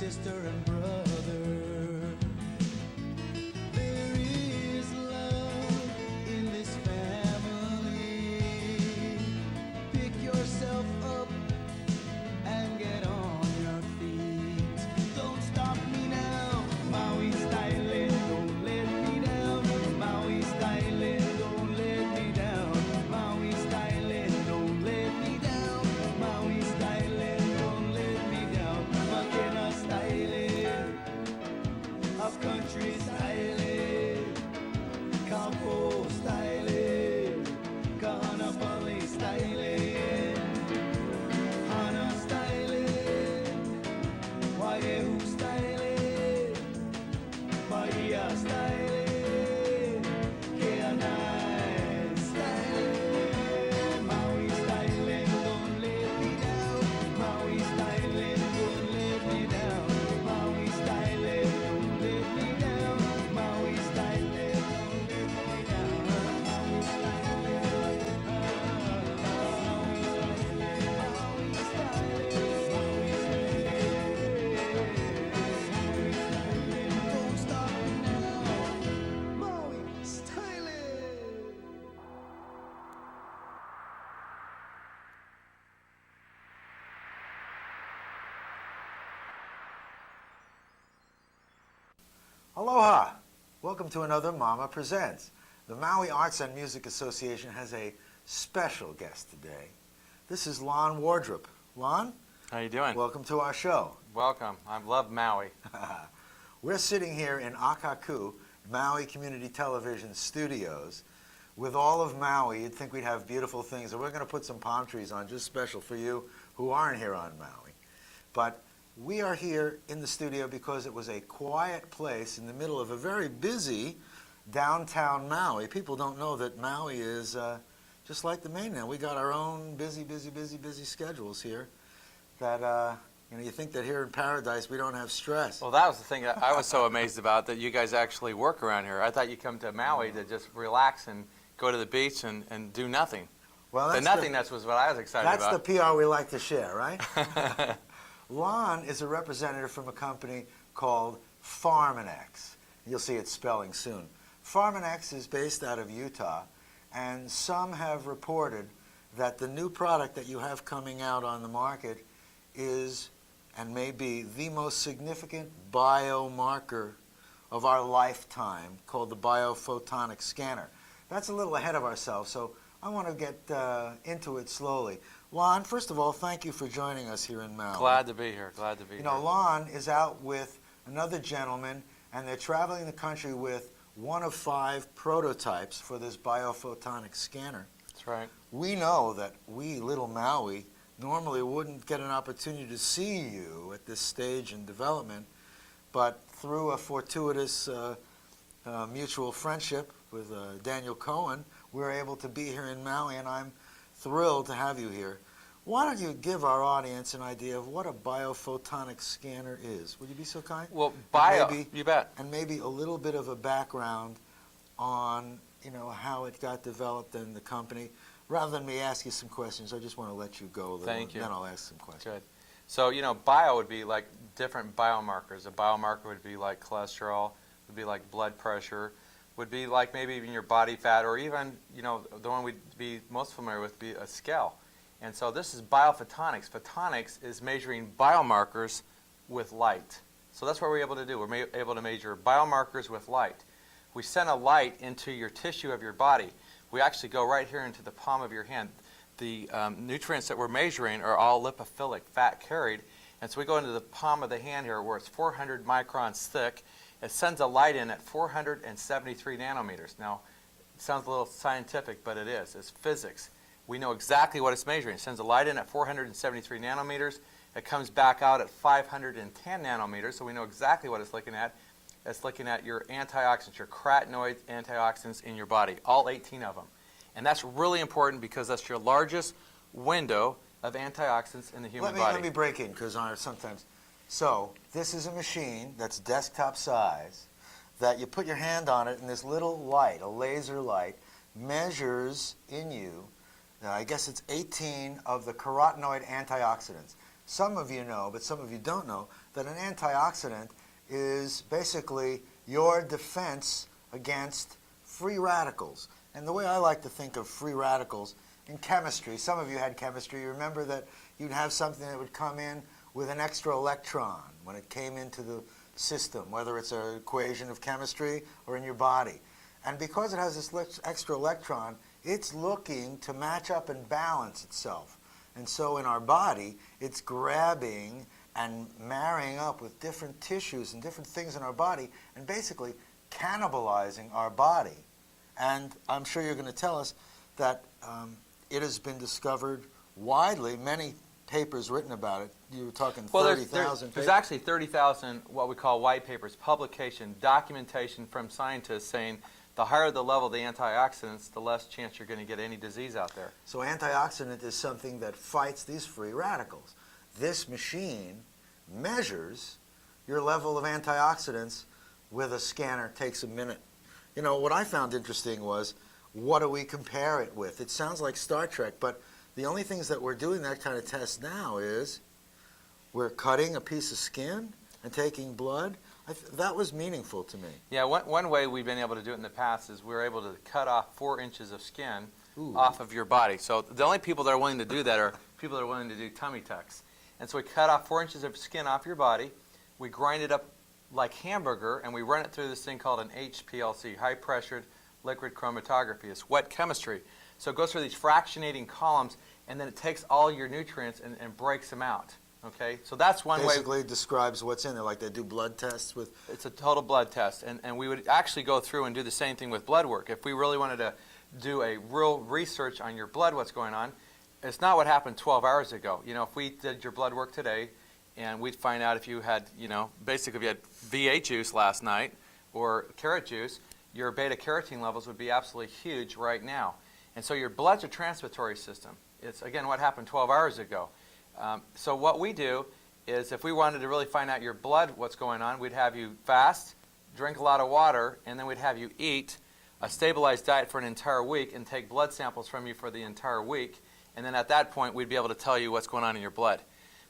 sister and brother. There is love in this family. Pick yourself up and get on your feet. Don't stop me now, Maui Stylin, don't let me down. Maui Stylin, don't let me down. Maui Stylin, don't let me down. Maui Stylin, don't let me down. Makena Stylin, upcountry Stylin, Campo Stylin, Kahana Pali Stylin, Hana Stylin, Waihu Stylin, Paia Stylin, Keanai Stylin, Maui Stylin, don't let me down. Maui Stylin, don't let me down. Maui Stylin, don't let me down. Maui Stylin, don't let me down. Maui Stylin, don't stop me now. Maui Stylin. Aloha! Welcome to another Mama Presents. The Maui Arts and Music Association has a special guest today. This is Lon Wardrop. Lon, How you doing? welcome to our show. Welcome. I love Maui. We're sitting here in Akaku, Maui Community Television Studios. With all of Maui, you'd think we'd have beautiful things, and we're going to put some palm trees on just special for you who aren't here on Maui. But we are here in the studio because it was a quiet place in the middle of a very busy downtown Maui. People don't know that Maui is just like the mainland. We got our own busy schedules here that you think that here in paradise we don't have stress. Well, that was the thing that I was so amazed about, that you guys actually work around here. I thought you come to Maui to just relax and go to the beach and do nothing. Well, The nothingness was what I was excited that's about. the PR we like to share, right? Lon is a representative from a company called Pharmanex. You'll see its spelling soon. Pharmanex is based out of Utah, and some have reported that the new product that you have coming out on the market is and may be the most significant biomarker of our lifetime, called the BioPhotonicScanner. That's a little ahead of ourselves, so I want to get into it slowly. Lon, first of all, thank you for joining us here in Maui. Glad to be here. Glad to be You here. know, Lon is out with another gentleman, and they're traveling the country with one of 5 prototypes for this biophotonic scanner. That's right. We know that we, little Maui, normally wouldn't get an opportunity to see you at this stage in development, but through a fortuitous mutual friendship with Daniel Cohen, we're able to be here in Maui, and I'm thrilled to have you here. Why don't you give our audience an idea of what a biophotonic scanner is? Would you be so kind? Well, you bet. And maybe a little bit of a background on, how it got developed in the company. Rather than me ask you some questions, I just want to let you go a little. Thank you. Then I'll ask some questions. Good. So, bio would be like different biomarkers. A biomarker would be like cholesterol, would be like blood pressure, would be like maybe even your body fat, or even, the one we'd be most familiar with would be a scale. And so this is biophotonics. Photonics is measuring biomarkers with light. So that's what we're able to do. We're able to measure biomarkers with light. We send a light into your tissue of your body. We actually go right here into the palm of your hand. The nutrients that we're measuring are all lipophilic, fat carried. And so we go into the palm of the hand here where it's 400 microns thick. It sends a light in at 473 nanometers. Now, it sounds a little scientific, but it is. It's physics. We know exactly what it's measuring. It sends a light in at 473 nanometers. It comes back out at 510 nanometers, so we know exactly what it's looking at. It's looking at your antioxidants, your carotenoid antioxidants in your body, all 18 of them. And that's really important because that's your largest window of antioxidants in the human body. Let me break in, because sometimes. So this is a machine that's desktop size, that you put your hand on it, and this little light, a laser light, measures in you, I guess it's 18 of the carotenoid antioxidants. some of you know, but some of you don't know, that an antioxidant is basically your defense against free radicals. And the way I like to think of free radicals in chemistry, some of you had chemistry, you remember that you'd have something that would come in with an extra electron when it came into the system, whether it's an equation of chemistry or in your body. And because it has this extra electron, it's looking to match up and balance itself. And so in our body, it's grabbing and marrying up with different tissues and different things in our body and basically cannibalizing our body. And I'm sure you're going to tell us that it has been discovered widely, many papers written about it. You were talking 30,000 There's actually 30,000 what we call white papers, publication, documentation from scientists saying the higher the level of the antioxidants, the less chance you're going to get any disease out there. So antioxidant is something that fights these free radicals. This machine measures your level of antioxidants with a scanner. It takes a minute. You know, what I found interesting was, what do we compare it with? It sounds like Star Trek, but the only things that we're doing that kind of test now is we're cutting a piece of skin and taking blood. That was meaningful to me. Yeah, one way we've been able to do it in the past is we were able to cut off 4 inches of skin Ooh. off of your body. So the only people that are willing to do that are people that are willing to do tummy tucks. And so we cut off 4 inches of skin off your body, we grind it up like hamburger, and we run it through this thing called an HPLC, high-pressured liquid chromatography. It's wet chemistry. So it goes through these fractionating columns, and then it takes all your nutrients and breaks them out. Okay, so that's one way. Basically describes what's in there, like they do blood tests with. It's a total blood test, and we would actually go through and do the same thing with blood work. If we really wanted to do a real research on your blood, what's going on, it's not what happened 12 hours ago. You know, if we did your blood work today, and we'd find out if you had, you know, basically if you had V8 juice last night or carrot juice, your beta-carotene levels would be absolutely huge right now. And so your blood's a transmittory system. It's, again, what happened 12 hours ago. So what we do is if we wanted to really find out your blood, what's going on, we'd have you fast, drink a lot of water, and then we'd have you eat a stabilized diet for an entire week and take blood samples from you for the entire week. And then at that point, we'd be able to tell you what's going on in your blood.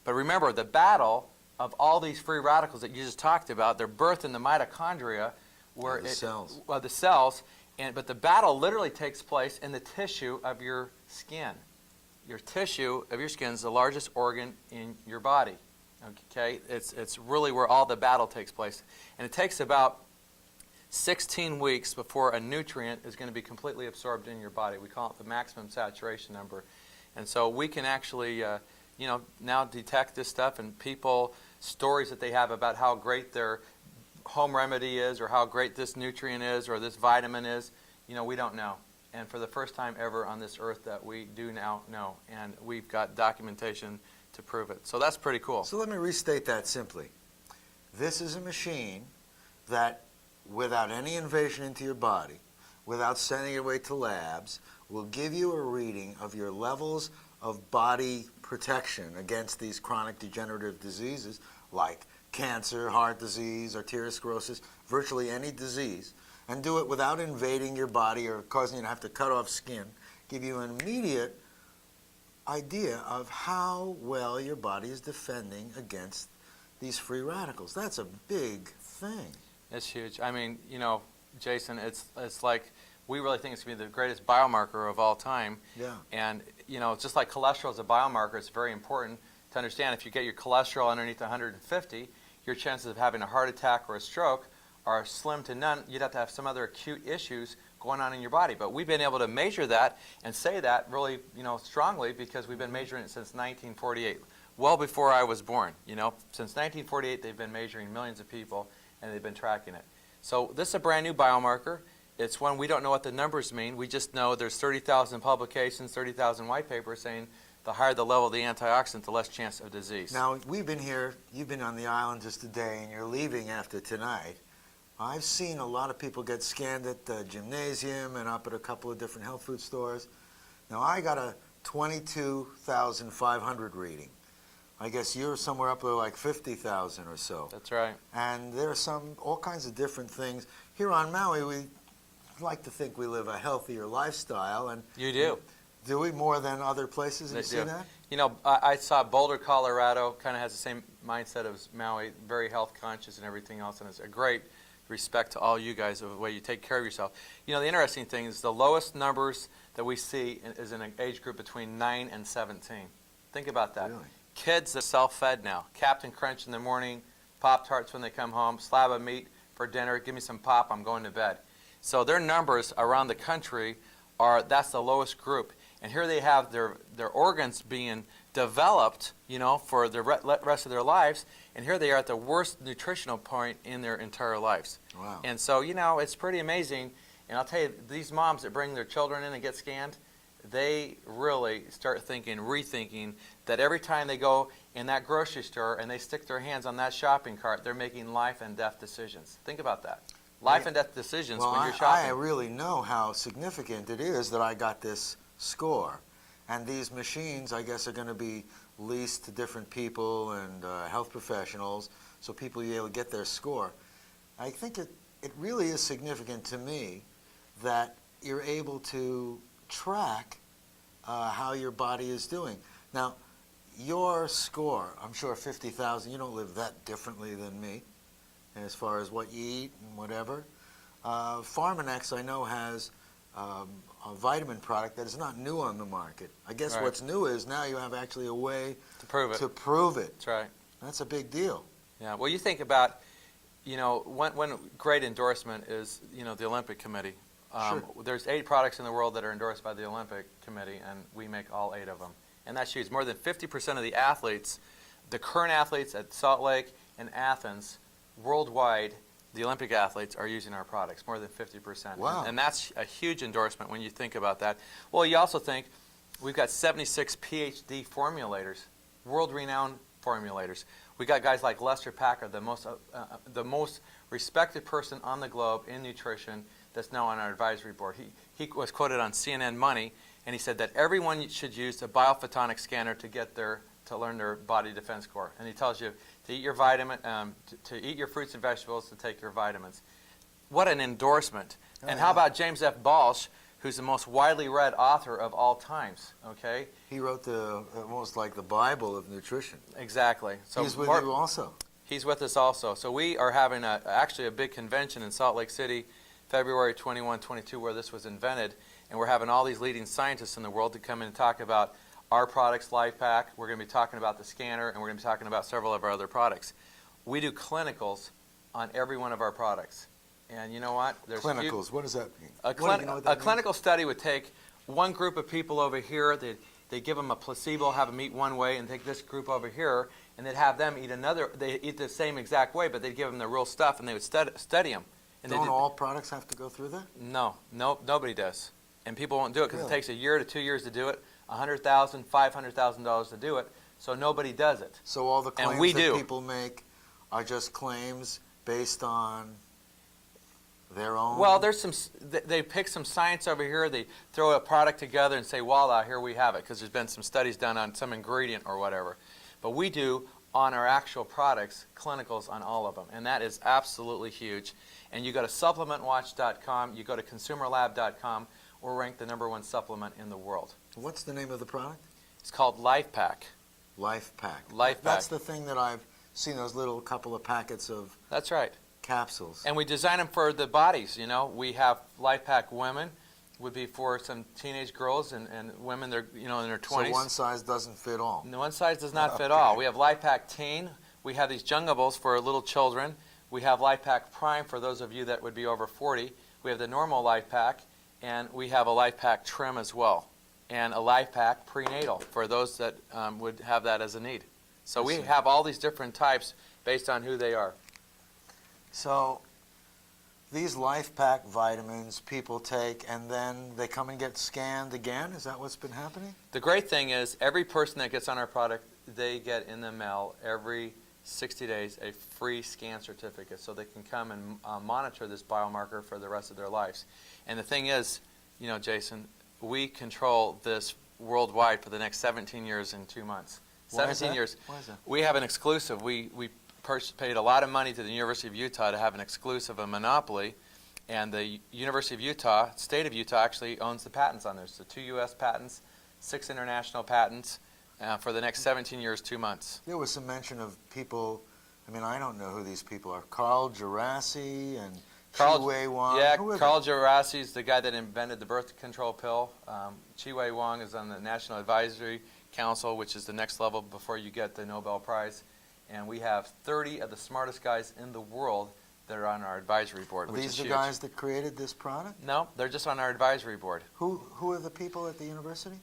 But remember, the battle of all these free radicals that you just talked about, they're birthed in the mitochondria, where the cells. Well, the cells, but the battle literally takes place in the tissue of your skin. Your tissue of your skin is the largest organ in your body. Okay, it's really where all the battle takes place, and it takes about 16 weeks before a nutrient is going to be completely absorbed in your body. We call it the maximum saturation number, and so we can actually, you know, now detect this stuff, and people stories that they have about how great their home remedy is, or how great this nutrient is, or this vitamin is. You know, we don't know. And for the first time ever on this earth that we do now know. And we've got documentation to prove it. So that's pretty cool. So let me restate that simply. This is a machine that, without any invasion into your body, without sending it away to labs, will give you a reading of your levels of body protection against these chronic degenerative diseases like cancer, heart disease, arteriosclerosis, virtually any disease, and do it without invading your body or causing you to have to cut off skin, give you an immediate idea of how well your body is defending against these free radicals. That's a big thing. It's huge. I mean, you know, Jason, it's like we really think it's going to be the greatest biomarker of all time. Yeah. And, you know, just like cholesterol is a biomarker, it's very important to understand if you get your cholesterol underneath 150, your chances of having a heart attack or a stroke are slim to none. You'd have to have some other acute issues going on in your body. But we've been able to measure that and say that really, you know, strongly because we've been measuring it since 1948, well before I was born. You know, since 1948, they've been measuring millions of people, and they've been tracking it. So this is a brand new biomarker. It's one we don't know what the numbers mean. We just know there's 30,000 publications, 30,000 white papers saying the higher the level of the antioxidant, the less chance of disease. Now, we've been here, you've been on the island just a day, and you're leaving after tonight. I've seen a lot of people get scanned at the gymnasium and up at a couple of different health food stores. Now, I got a 22,500 reading. I guess you're somewhere up to like 50,000 or so. That's right. And there are all kinds of different things. Here on Maui, we like to think we live a healthier lifestyle. And You do. Do we more than other places? Have you seen that? You know, I saw Boulder, Colorado, kind of has the same mindset as Maui, very health conscious and everything else, and it's a great respect to all you guys of the way you take care of yourself. You know, the interesting thing is the lowest numbers that we see is in an age group between 9 and 17. Think about that. Really? Kids that are self-fed now. Captain Crunch in the morning, Pop-Tarts when they come home, slab of meat for dinner, give me some pop, I'm going to bed. So their numbers around the country that's the lowest group. And here they have their organs being developed, you know, for the rest of their lives, and here they are at the worst nutritional point in their entire lives. Wow. And so, you know, it's pretty amazing. And I'll tell you, these moms that bring their children in and get scanned, they really start rethinking that every time they go in that grocery store and they stick their hands on that shopping cart, they're making life and death decisions. Think about that. Life and death decisions when you're shopping. I really know how significant it is that I got this score. And these machines, I guess, are going to be leased to different people and health professionals, so people will be able to get their score. I think it really is significant to me that you're able to track how your body is doing. Now, your score, I'm sure 50,000, you don't live that differently than me as far as what you eat and whatever. Pharmanex, I know, has a vitamin product that is not new on the market. I guess Right. what's new is now you have actually a way To prove it. to prove it. That's right. That's a big deal. Yeah. Well, you think about, you know, one great endorsement is, you know, the Olympic Committee. Sure. There's 8 products in the world that are endorsed by the Olympic Committee, and we make all 8 of them. And that's huge. More than 50% of the athletes, the current athletes at Salt Lake and Athens, worldwide, the Olympic athletes are using our products, more than 50%. Wow. And that's a huge endorsement when you think about that. Well, you also think we've got 76 PhD formulators, world-renowned formulators. We got guys like Lester Packard, the most respected person on the globe in nutrition that's now on our advisory board. He was quoted on CNN Money, and he said that everyone should use a BioPhotonicScanner to learn their body defense score. And he tells you to eat your to eat your fruits and vegetables, to take your vitamins. What an endorsement! Oh, and yeah. how about James F. Balch, who's the most widely read author of all times? Okay, He wrote almost like the Bible of nutrition. exactly. So He's with you also. He's with us also. So we are having actually a big convention in Salt Lake City, February 21, 22, where this was invented, and we're having all these leading scientists in the world to come in and talk about our products, Lifepak. We're going to be talking about the scanner, and we're going to be talking about several of our other products. We do clinicals on every one of our products. And you know what? Clinicals, what does that mean? A clinical study would take one group of people over here, they'd give them a placebo, have them eat one way, and take this group over here, and they'd have them eat another. They eat the same exact way, but they'd give them the real stuff, and they would study them. And Don't all products have to go through that? No, nobody does. And people won't do it because Really? it takes a year to 2 years to do it, $100,000, $500,000 to do it, so nobody does it. So all the claims we that do. people make are just claims based on their own? Well, they pick some science over here, they throw a product together and say, voila, here we have it, because there's been some studies done on some ingredient or whatever. But we do, on our actual products, clinicals on all of them, and that is absolutely huge. And you go to supplementwatch.com, you go to consumerlab.com, we're ranked the #1 supplement in the world. What's the name of the product? It's called Lifepak. Lifepak. Lifepak. That's the thing that I've seen, those little couple of packets of That's right. capsules. And we design them for the bodies, you know. We have Lifepak women, would be for some teenage girls and women, they're, you know, in their 20s. So one size doesn't fit all. No, one size does not fit all. We have Lifepak Teen. We have these Jungables for little children. We have Lifepak Prime for those of you that would be over 40. We have the normal Lifepak, and we have a Lifepak Trim as well, and a Lifepak Prenatal for those that would have that as a need. So we have all these different types based on who they are. So these Lifepak vitamins people take, and then they come and get scanned again? Is that what's been happening? The great thing is every person that gets on our product, they get in the mail every 60 days a free scan certificate, so they can come and monitor this biomarker for the rest of their lives. And the thing is, you know, Jason, we control this worldwide for the next 17 years and 2 months. Why is 17 that? years. Why is that? We have an exclusive. We paid a lot of money to the University of Utah to have an exclusive, a monopoly, and the University of Utah, state of Utah, actually owns the patents on this. So 2 U.S. patents, 6 international patents. for the next 17 years, 2 months. There was some mention of people, I mean, I don't know who these people are. Carl Gerasi and Chi-Wei Wang. Yeah, Who are Carl Gerasi is the guy that invented the birth control pill. Chi-Wei Wang is on the National Advisory Council, which is the next level before you get the Nobel Prize. And we have 30 of the smartest guys in the world that are on our advisory board, Are which these is the huge. guys that created this product? No, they're just on our advisory board. Who are the people at the university?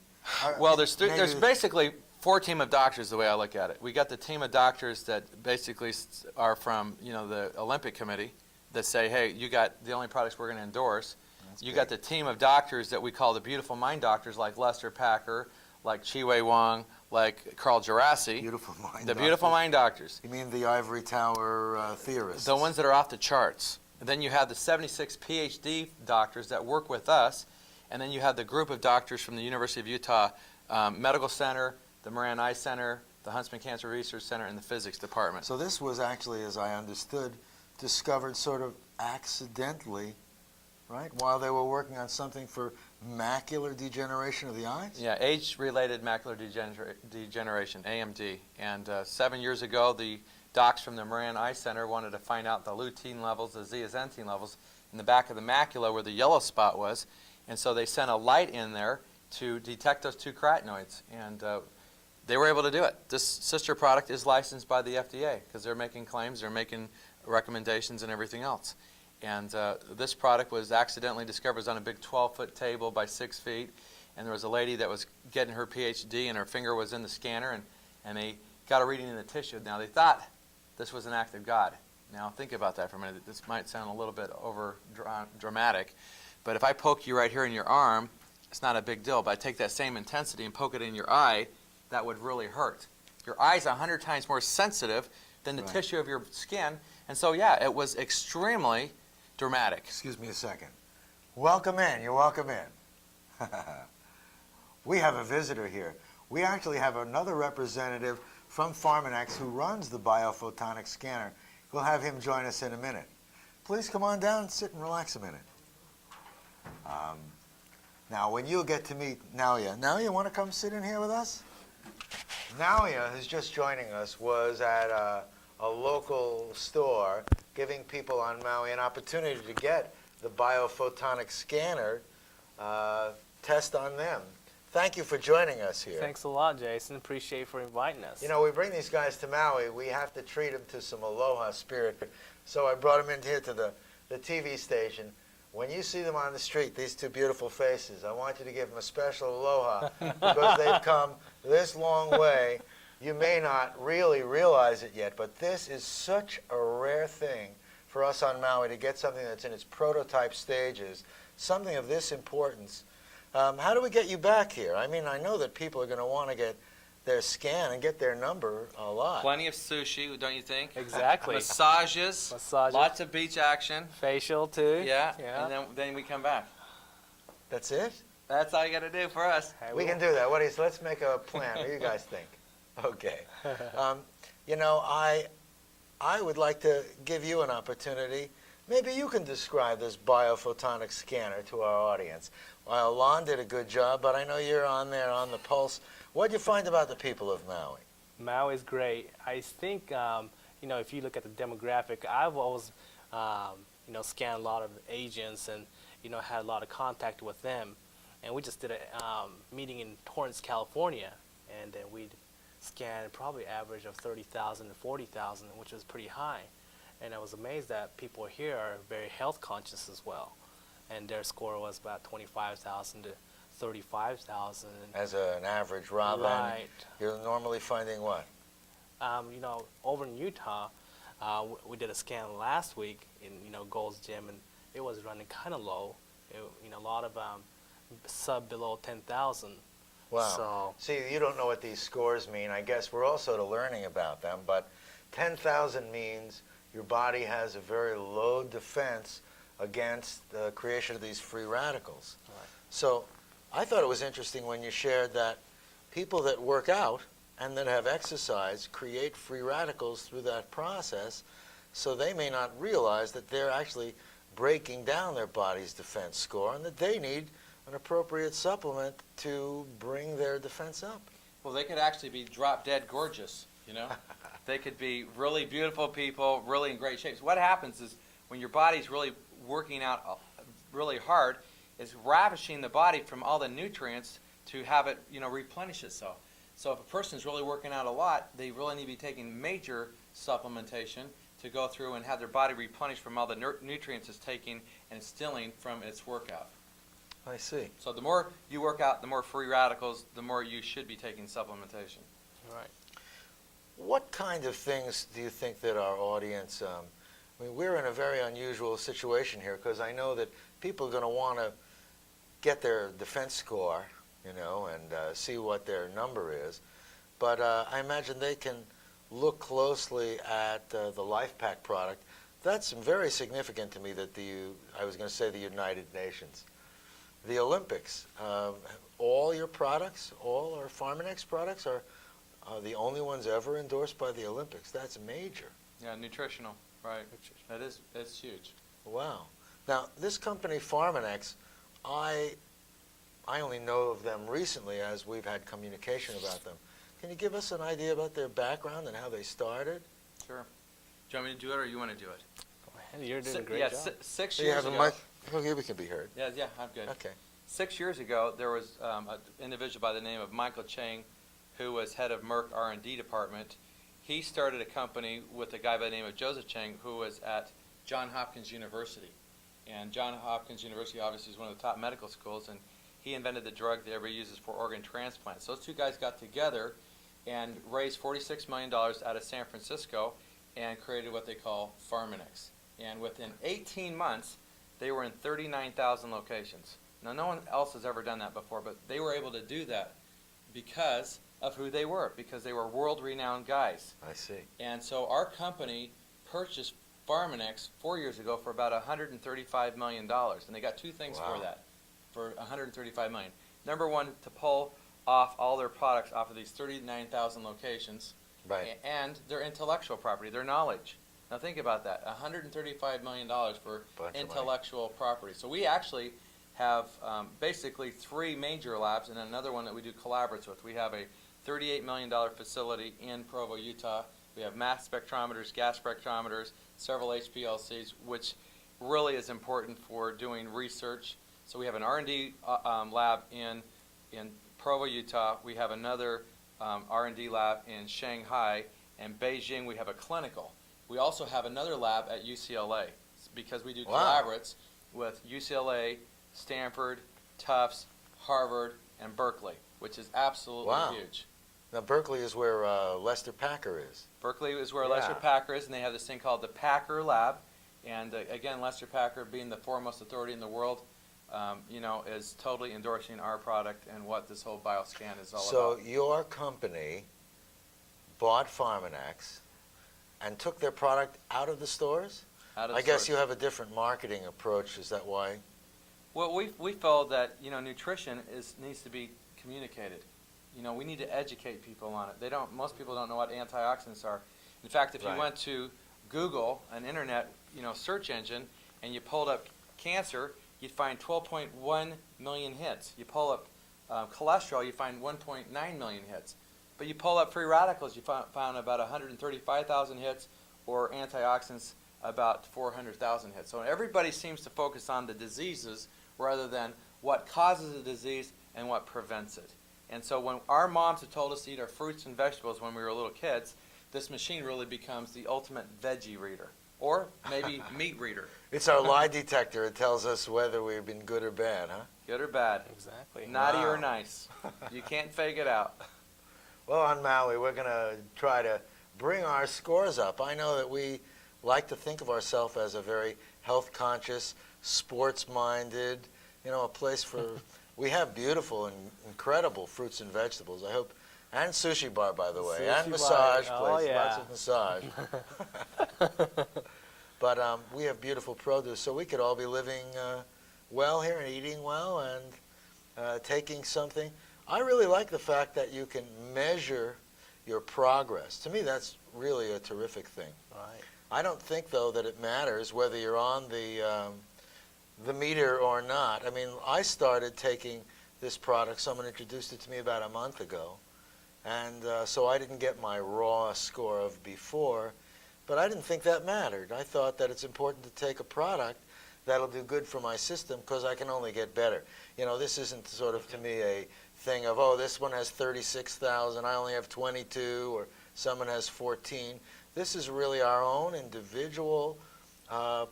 Well, there's Maybe- basically 4 team of doctors, the way I look at it. We got the team of doctors that basically are from, the Olympic Committee that say, hey, you got the only products we're going to endorse. That's You big. got the team of doctors that we call the beautiful mind doctors, like Lester Packer, like Chi-Wei Wang, like Carl Gerasi. Beautiful mind. The beautiful doctors. mind doctors. You mean the ivory tower theorists? The ones that are off the charts. And then you have the 76 PhD doctors that work with us. And then you have the group of doctors from the University of Utah Medical Center, the Moran Eye Center, the Huntsman Cancer Research Center, and the Physics Department. So this was actually, as I understood, discovered sort of accidentally, right? While they were working on something for macular degeneration of the eyes? Yeah, age-related macular degeneration, AMD. And 7 years ago, the docs from the Moran Eye Center wanted to find out the lutein levels, the zeaxanthine levels, in the back of the macula where the yellow spot was. And so they sent a light in there to detect those 2 carotenoids. And they were able to do it. This sister product is licensed by the FDA because they're making claims, they're making recommendations and everything else. And this product was accidentally discovered. It was on a big 12-foot table by 6 feet. And there was a lady that was getting her PhD, and her finger was in the scanner, and they got a reading in the tissue. Now, they thought this was an act of God. Now, think about that for a minute. This might sound a little bit over dramatic, but if I poke you right here in your arm, it's not a big deal. But I take that same intensity and poke it in your eye, that would really hurt. Your eye's 100 times more sensitive than the Right. tissue of your skin. And so, yeah, it was extremely dramatic. Excuse me a second. Welcome in. You're welcome in. We have a visitor here. We actually have another representative from Pharmanex who runs the BioPhotonicScanner. We'll have him join us in a minute. Please come on down, sit and relax a minute. Now, when you get to meet Naoya, Naoya, want to come sit in here with us? Naoya, who's just joining us, was at a local store giving people on Maui an opportunity to get the BioPhotonicScanner test on them. Thank you for joining us here. Thanks a lot, Jason. Appreciate for inviting us. You know, we bring these guys to Maui, we have to treat them to some aloha spirit. So I brought them in here to the TV station. When you see them on the street, these 2 beautiful faces, I want you to give them a special aloha because they've come this long way. You may not really realize it yet, but this is such a rare thing for us on Maui to get something that's in its prototype stages, something of this importance. How do we get you back here? I mean, I know that people are going to want to get their scan and get their number a lot. Plenty of sushi, don't you think? Exactly. Massages, Massages. lots of beach action. Facial too. Yeah, Yeah. and then we come back. That's it? That's all you got to do for us. Hey, We can do that. What do you, let's make a plan. What do you guys think? Okay. You know, I would like to give you an opportunity. Maybe you can describe this BioPhotonicScanner to our audience. Well, Lon did a good job, but I know you're on there on the pulse. What did you find about the people of Maui? Maui is great. I think, if you look at the demographic, I've always, scanned a lot of agents and, had a lot of contact with them. And we just did a meeting in Torrance, California, and then we scanned probably average of 30,000 to 40,000, which was pretty high. And I was amazed that people here are very health conscious as well. And their score was about 25,000 to 35,000. As an average, Rob, Right. you're normally finding what? Over in Utah, we did a scan last week in, Gold's Gym, and it was running kind of low. A lot of below 10,000. Wow. So, See, you don't know what these scores mean. I guess we're all sort of learning about them, but 10,000 means your body has a very low defense against the creation of these free radicals. Right. So I thought it was interesting when you shared that people that work out and that have exercise create free radicals through that process, so they may not realize that they're actually breaking down their body's defense score and that they need an appropriate supplement to bring their defense up. Well, they could actually be drop dead gorgeous, you know? They could be really beautiful people, really in great shape. So what happens is when your body's really working out really hard, it's ravishing the body from all the nutrients to have it, you know, replenish itself. So if a person's really working out a lot, they really need to be taking major supplementation to go through and have their body replenished from all the nutrients it's taking and instilling from its workout. I see. So the more you work out, the more free radicals, the more you should be taking supplementation. Right. What kind of things do you think that our audience, I mean, we're in a very unusual situation here because I know that people are going to want to get their defense score, you know, and see what their number is. But I imagine they can look closely at the Lifepak product. That's very significant to me that I was going to say the United Nations. The Olympics, all your products, all our Pharmanex products are the only ones ever endorsed by the Olympics. That's major. Yeah, nutritional, right. It's huge. Wow. Now, this company, Pharmanex, I only know of them recently as we've had communication about them. Can you give us an idea about their background and how they started? Sure. Do you want me to do it or you want to do it? You're doing a great job. 6 Do you years have a ago. mic? Okay, we can be heard. Yeah, I'm good. Okay. 6 years ago, there was an individual by the name of Michael Chang, who was head of Merck R&D department. He started a company with a guy by the name of Joseph Chang, who was at Johns Hopkins University. And Johns Hopkins University obviously is one of the top medical schools, and he invented the drug that everybody uses for organ transplants. Those two guys got together and raised $46 million out of San Francisco and created what they call Pharmanex. And within 18 months, they were in 39,000 locations. Now, no one else has ever done that before, but they were able to do that because of who they were, because they were world-renowned guys. I see. And so our company purchased Pharmanex 4 years ago for about $135 million. And they got two things Wow. for that, for $135 million. Number one, to pull off all their products off of these 39,000 locations, Right. and their intellectual property, their knowledge. Now think about that, $135 million for Bunch of money. intellectual property. So we actually have basically three major labs and another one that we do collaborates with. We have a $38 million facility in Provo, Utah. We have mass spectrometers, gas spectrometers, several HPLCs, which really is important for doing research. So we have an R&D lab in Provo, Utah. We have another R&D lab in Shanghai, and Beijing we have a clinical. We also have another lab at UCLA because we do Wow. collaborates with UCLA, Stanford, Tufts, Harvard, and Berkeley, which is absolutely Wow. huge. Now, Berkeley is where Lester Packer is. Berkeley is where Yeah. Lester Packer is, and they have this thing called the Packer Lab. And again, Lester Packer, being the foremost authority in the world, is totally endorsing our product and what this whole bioscan is all So about. your company bought Pharmanex and took their product out of the stores? Out of I the guess source. you have a different marketing approach. Is that why? Well, we felt that nutrition needs to be communicated. We need to educate people on it. Most people don't know what antioxidants are. In fact, if Right. you went to Google, an internet search engine, and you pulled up cancer, you'd find 12.1 million hits. You pull up cholesterol, you find 1.9 million hits. But you pull up free radicals, you found about 135,000 hits, or antioxidants about 400,000 hits. So everybody seems to focus on the diseases rather than what causes the disease and what prevents it. And so when our moms have told us to eat our fruits and vegetables when we were little kids, this machine really becomes the ultimate veggie reader, or maybe meat reader. It's our lie detector. It tells us whether we've been good or bad, huh? Good or bad, Exactly. naughty or Wow. nice. You can't fake it out. Well, on Maui, we're going to try to bring our scores up. I know that we like to think of ourselves as a very health-conscious, sports-minded, a place for... We have beautiful and incredible fruits and vegetables, I hope. And sushi bar, by the way. Sushi And bar. massage Oh, place. yeah. Lots of massage. But we have beautiful produce, so we could all be living well here and eating well and taking something. I really like the fact that you can measure your progress. To me, that's really a terrific thing. Right. I don't think, though, that it matters whether you're on the meter or not. I mean, I started taking this product. Someone introduced it to me about a month ago, And so I didn't get my raw score of before, but I didn't think that mattered. I thought that it's important to take a product that'll do good for my system because I can only get better. You know, this isn't sort of to me a thing of, oh, this one has 36,000, I only have 22, or someone has 14. This is really our own individual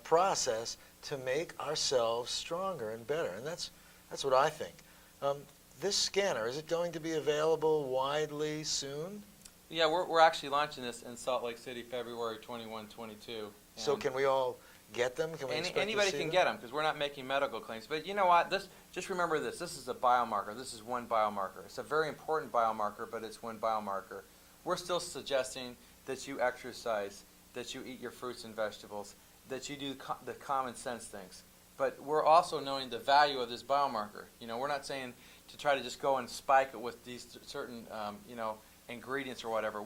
process to make ourselves stronger and better, and that's what I think. This scanner, is it going to be available widely soon? Yeah, we're actually launching this in Salt Lake City, February 21, 22. So can we all get them? Can we expect to anybody see can them? get them because we're not making medical claims. But you know what? Just remember this. This is a biomarker. This is one biomarker. It's a very important biomarker, but it's one biomarker. We're still suggesting that you exercise, that you eat your fruits and vegetables, that you do the common sense things. But we're also knowing the value of this biomarker. You know, we're not saying to try to just go and spike it with these certain, ingredients or whatever.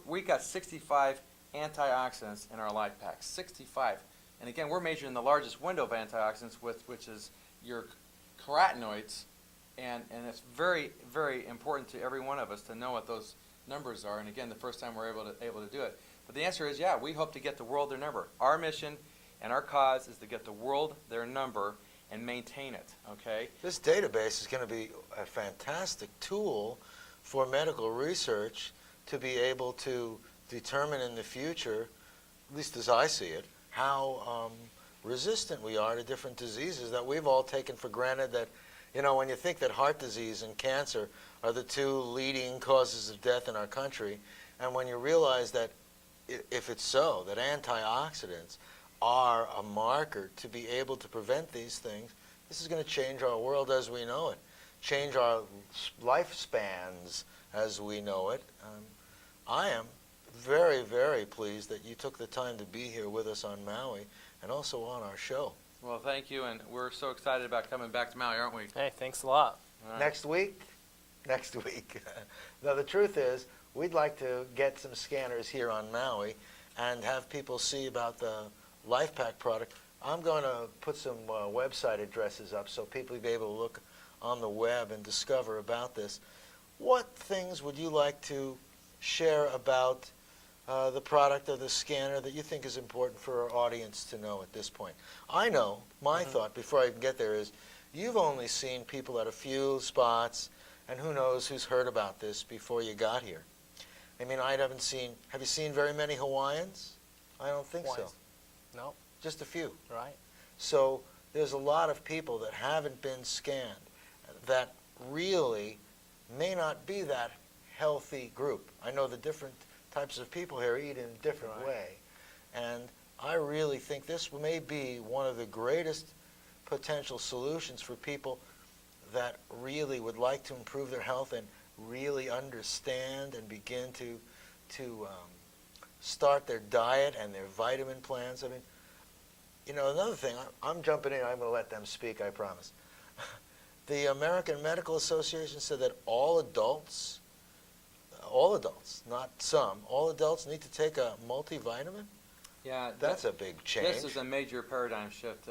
We got 65 antioxidants in our Lifepak. 65. And again, we're measuring the largest window of antioxidants, which is your carotenoids, and it's very, very important to every one of us to know what those numbers are. And again, the first time we're able to do it. But the answer is, yeah, we hope to get the world their number. Our mission and our cause is to get the world their number and maintain it, okay? This database is going to be a fantastic tool for medical research to be able to determine in the future, at least as I see it, how resistant we are to different diseases that we've all taken for granted. That, you know, when you think that heart disease and cancer are the two leading causes of death in our country, and when you realize that if it's so, that antioxidants are a marker to be able to prevent these things, this is going to change our world as we know it, change our lifespans as we know it. I am very, very pleased that you took the time to be here with us on Maui and also on our show. Well, thank you, and we're so excited about coming back to Maui, aren't we? Hey, thanks a lot. All right. Next week? Next week. Now, the truth is, we'd like to get some scanners here on Maui and have people see about the Lifepak product. I'm going to put some website addresses up so people will be able to look on the web and discover about this. What things would you like to share about the product or the scanner that you think is important for our audience to know at this point? I know, my thought before I even get there is, you've only seen people at a few spots, and who knows who's heard about this before you got here. I mean, have you seen very many Hawaiians? I don't think so. No. Just a few. Right. So there's a lot of people that haven't been scanned that really may not be that healthy group. I know the different types of people here eat in a different way. And I really think this may be one of the greatest potential solutions for people that really would like to improve their health and really understand and begin to start their diet and their vitamin plans. I mean, you know, another thing, I'm jumping in, I'm going to let them speak, I promise. The American Medical Association said that all adults, not some, all adults need to take a multivitamin? Yeah, That's a big change. This is a major paradigm shift.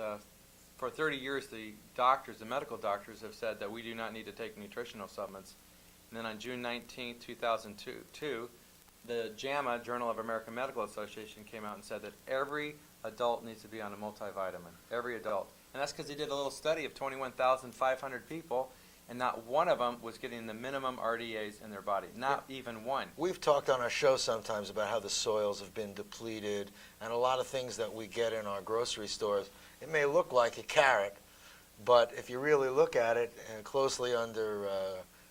For 30 years, the medical doctors have said that we do not need to take nutritional supplements. And then on June 19, 2002, the JAMA, Journal of American Medical Association, came out and said that every adult needs to be on a multivitamin, every adult. And that's because they did a little study of 21,500 people, and not one of them was getting the minimum RDAs in their body, not even one. We've talked on our show sometimes about how the soils have been depleted, and a lot of things that we get in our grocery stores. It may look like a carrot, but if you really look at it closely under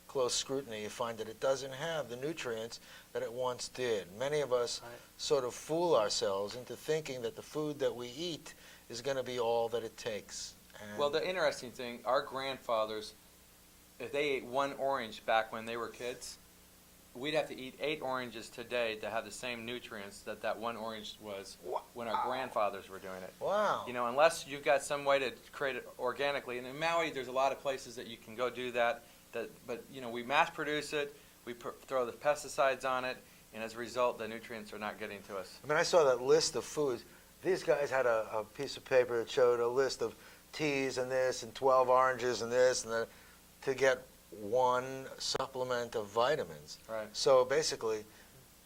close scrutiny, you find that it doesn't have the nutrients that it once did. Many of us sort of fool ourselves into thinking that the food that we eat is going to be all that it takes. And well, the interesting thing, our grandfathers, if they ate one orange back when they were kids, we'd have to eat 8 oranges today to have the same nutrients that one orange was when our grandfathers were doing it. Wow. You know, unless you've got some way to create it organically. And in Maui, there's a lot of places that you can go do that. But you know, we mass produce it, we throw the pesticides on it, and as a result, the nutrients are not getting to us. I mean, I saw that list of foods. These guys had a piece of paper that showed a list of teas and this and 12 oranges and this and that to get one supplement of vitamins. Right. So basically,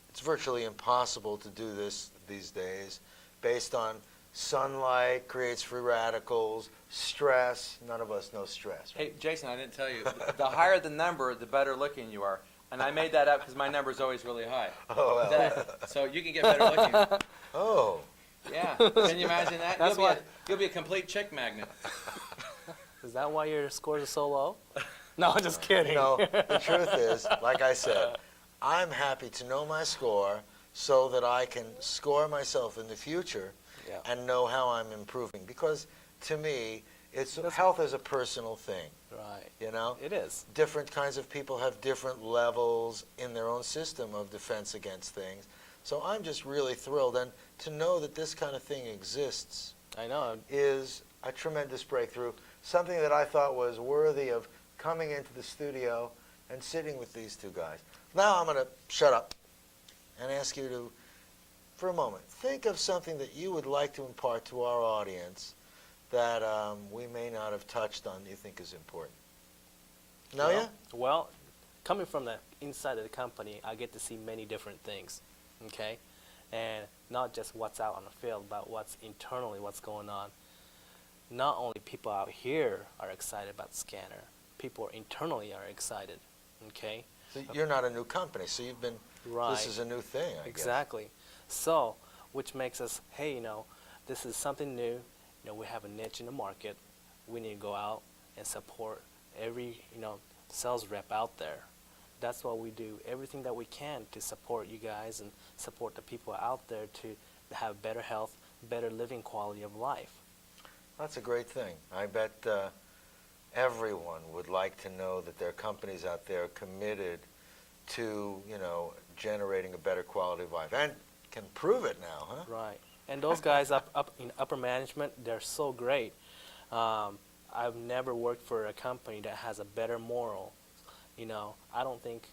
it's virtually impossible to do this these days based on sunlight creates free radicals, stress. None of us know stress. Right? Hey, Jason, I didn't tell you. The higher the number, the better looking you are. And I made that up because my number is always really high. Oh, well. So you can get better looking. Oh. Yeah. Can you imagine that? That's You'll be a complete chick magnet. Is that why your scores are so low? No, just kidding. No, the truth is, like I said, I'm happy to know my score so that I can score myself in the future Yeah. and know how I'm improving. Because to me, health is a personal thing, Right. you know? It is. Different kinds of people have different levels in their own system of defense against things. So I'm just really thrilled. And to know that this kind of thing exists I know. is a tremendous breakthrough, something that I thought was worthy of coming into the studio and sitting with these two guys. Now I'm going to shut up and ask you to, for a moment, think of something that you would like to impart to our audience that we may not have touched on you think is important. Know ya? Well, coming from the inside of the company, I get to see many different things, okay? And not just what's out on the field, but what's internally, what's going on. Not only people out here are excited about the scanner, people internally are excited, okay? So you're not a new company, so you've been, Right. this is a new thing, I guess. Exactly. So, which makes us, hey, this is something new. We have a niche in the market. We need to go out and support every, sales rep out there. That's what we do. Everything that we can to support you guys and support the people out there to have better health, better living quality of life. That's a great thing. I bet everyone would like to know that there are companies out there committed to, generating a better quality of life, and can prove it now, huh? Right. And those guys up in upper management, they're so great. I've never worked for a company that has a better moral. I don't think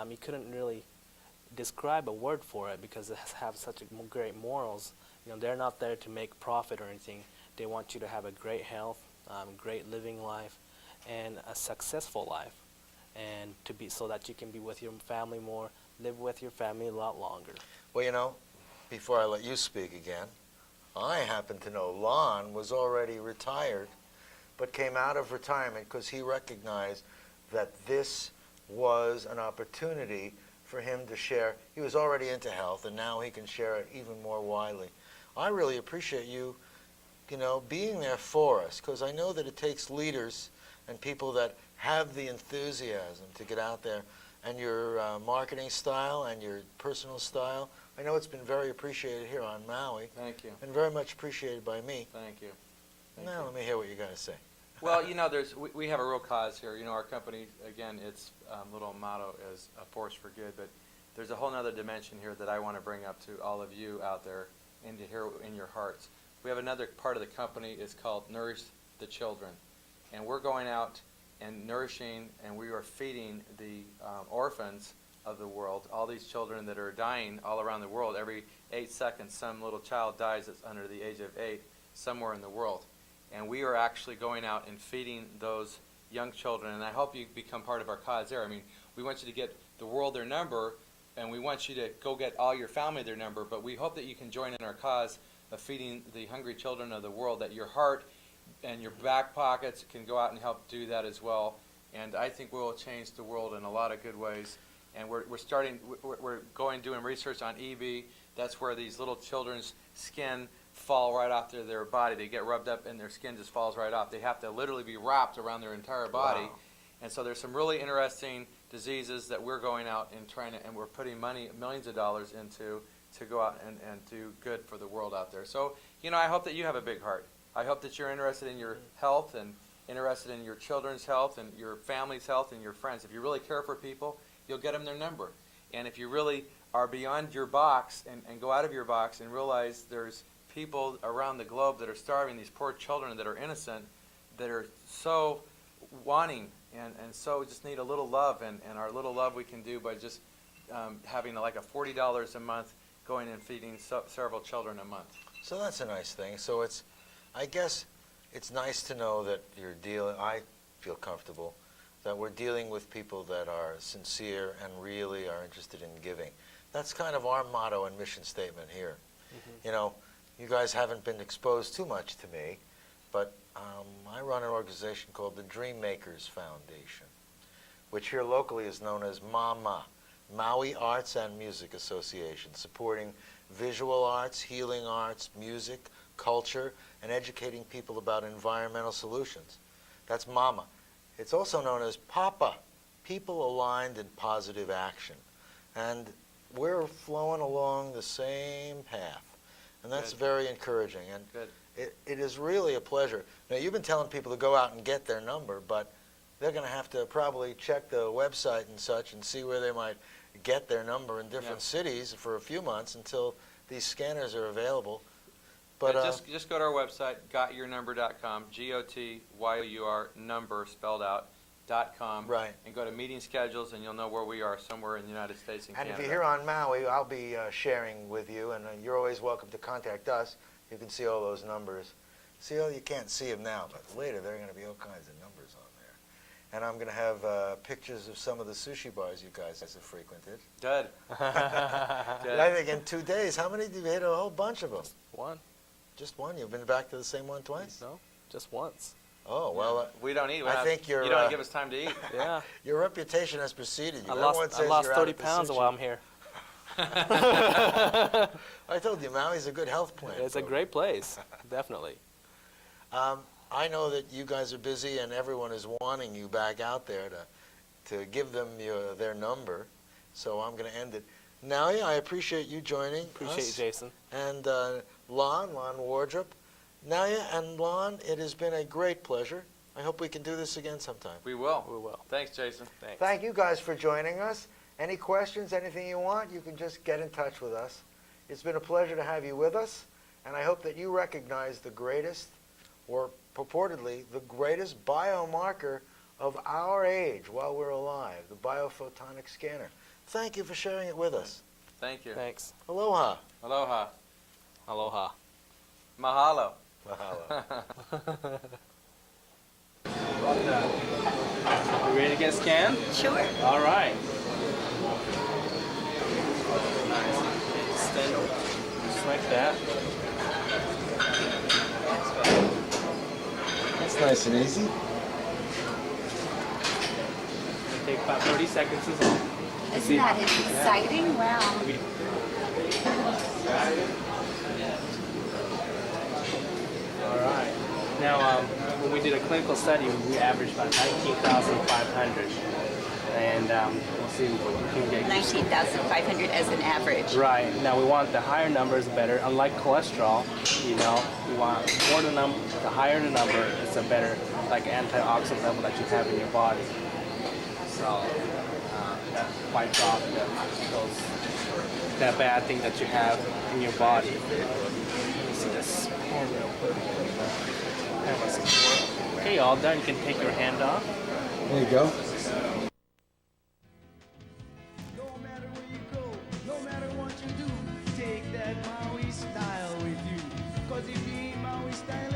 you couldn't really describe a word for it because it have such great morals. They're not there to make profit or anything. They want you to have a great health, great living life, and a successful life, and to be so that you can be with your family more, live with your family a lot longer. Well, before I let you speak again, I happen to know Lon was already retired, but came out of retirement because he recognized that this was an opportunity for him to share. He was already into health, and now he can share it even more widely. I really appreciate you, being there for us, because I know that it takes leaders and people that have the enthusiasm to get out there. And your marketing style and your personal style, I know it's been very appreciated here on Maui. Thank you. And very much appreciated by me. Thank you. Now let me hear what you got to say. Well, we have a real cause here. Our company, again, its little motto is a force for good, but there's a whole other dimension here that I want to bring up to all of you out there and to hear in your hearts. We have another part of the company. It's called Nourish the Children. And we're going out and nourishing, and we are feeding the orphans of the world, all these children that are dying all around the world. Every 8 seconds, some little child dies that's under the age of 8 somewhere in the world. And we are actually going out and feeding those young children, and I hope you become part of our cause there. We want you to get the world their number, and we want you to go get all your family their number, but we hope that you can join in our cause of feeding the hungry children of the world, that your heart and your back pockets can go out and help do that as well. And I think we'll change the world in a lot of good ways. And we're doing research on EB. That's where these little children's skin fall right off their body. They get rubbed up and their skin just falls right off. They have to literally be wrapped around their entire body. Wow. And so there's some really interesting diseases that we're going out and and we're putting money, millions of dollars into to go out and do good for the world out there. So, I hope that you have a big heart. I hope that you're interested in your health and interested in your children's health and your family's health and your friends. If you really care for people, you'll get them their number. And if you really are beyond your box and go out of your box and realize there's people around the globe that are starving, these poor children that are innocent, that are so wanting and so just need a little love, and our little love we can do by just having like a $40 a month going and feeding several children a month. So that's a nice thing. So I guess it's nice to know that you're dealing, I feel comfortable that we're dealing with people that are sincere and really are interested in giving. That's kind of our motto and mission statement here. You know, you guys haven't been exposed too much to me, but I run an organization called the Dream Makers Foundation, which here locally is known as MAMA, Maui Arts and Music Association, supporting visual arts, healing arts, music, culture, and educating people about environmental solutions. That's MAMA. It's also known as PAPA, People Aligned in Positive Action. And we're flowing along the same path. And that's very encouraging. And it is really a pleasure. Now, you've been telling people to go out and get their number, but they're going to have to probably check the website and such and see where they might get their number in different cities for a few months until these scanners are available. But just go to our website, gotyournumber.com, G-O-T-Y-O-U-R, number spelled out, .com, right. And go to meeting schedules, and you'll know where we are somewhere in the United States and Canada. If you're here on Maui, I'll be sharing with you, and you're always welcome to contact us. You can see all those numbers. See, you can't see them now, but later there are going to be all kinds of numbers on there. And I'm going to have pictures of some of the sushi bars you guys have frequented. Good. I think in 2 days, how many did you hit? A whole bunch of them. One. Just one? You've been back to the same one twice? No, just once. Oh, well, we don't eat. I think you don't give us time to eat. Yeah. Your reputation has preceded you. I lost 30 pounds while I'm here. I told you, Maui's a good health plan. It's a great place, definitely. I know that you guys are busy and everyone is wanting you back out there to give them their number, so I'm going to end it. Now, I appreciate you joining Appreciate us. you, Jason. And Lon Wardrop. Naia and Lon, it has been a great pleasure. I hope we can do this again sometime. We will. We will. Thanks, Jason. Thanks. Thank you guys for joining us. Any questions, anything you want, you can just get in touch with us. It's been a pleasure to have you with us, and I hope that you recognize the greatest, or purportedly the greatest biomarker of our age while we're alive, the BioPhotonicScanner. Thank you for sharing it with us. Thank you. Thanks. Aloha. Aloha. Aloha. Mahalo. Mahalo. You ready to get scanned? Sure. All right. Nice. Extend just like that. That's nice and easy. Take about 30 seconds is all. Isn't that exciting? Wow. All right. Now, when we did a clinical study, we averaged about 19,500. And we'll see if we can get 19,500 as an average. Right. Now, we want the higher numbers better. Unlike cholesterol, you know, we want more the higher the number, it's a better, like, antioxidant level that you have in your body. So that wipes off that bad thing that you have in your body. Let me see this pen real quick. Have a support. Okay, all done. You can take your hand off. There you go. No matter where you go, no matter what you do, take that Maui style with you. 'Cause if you ain't Maui style,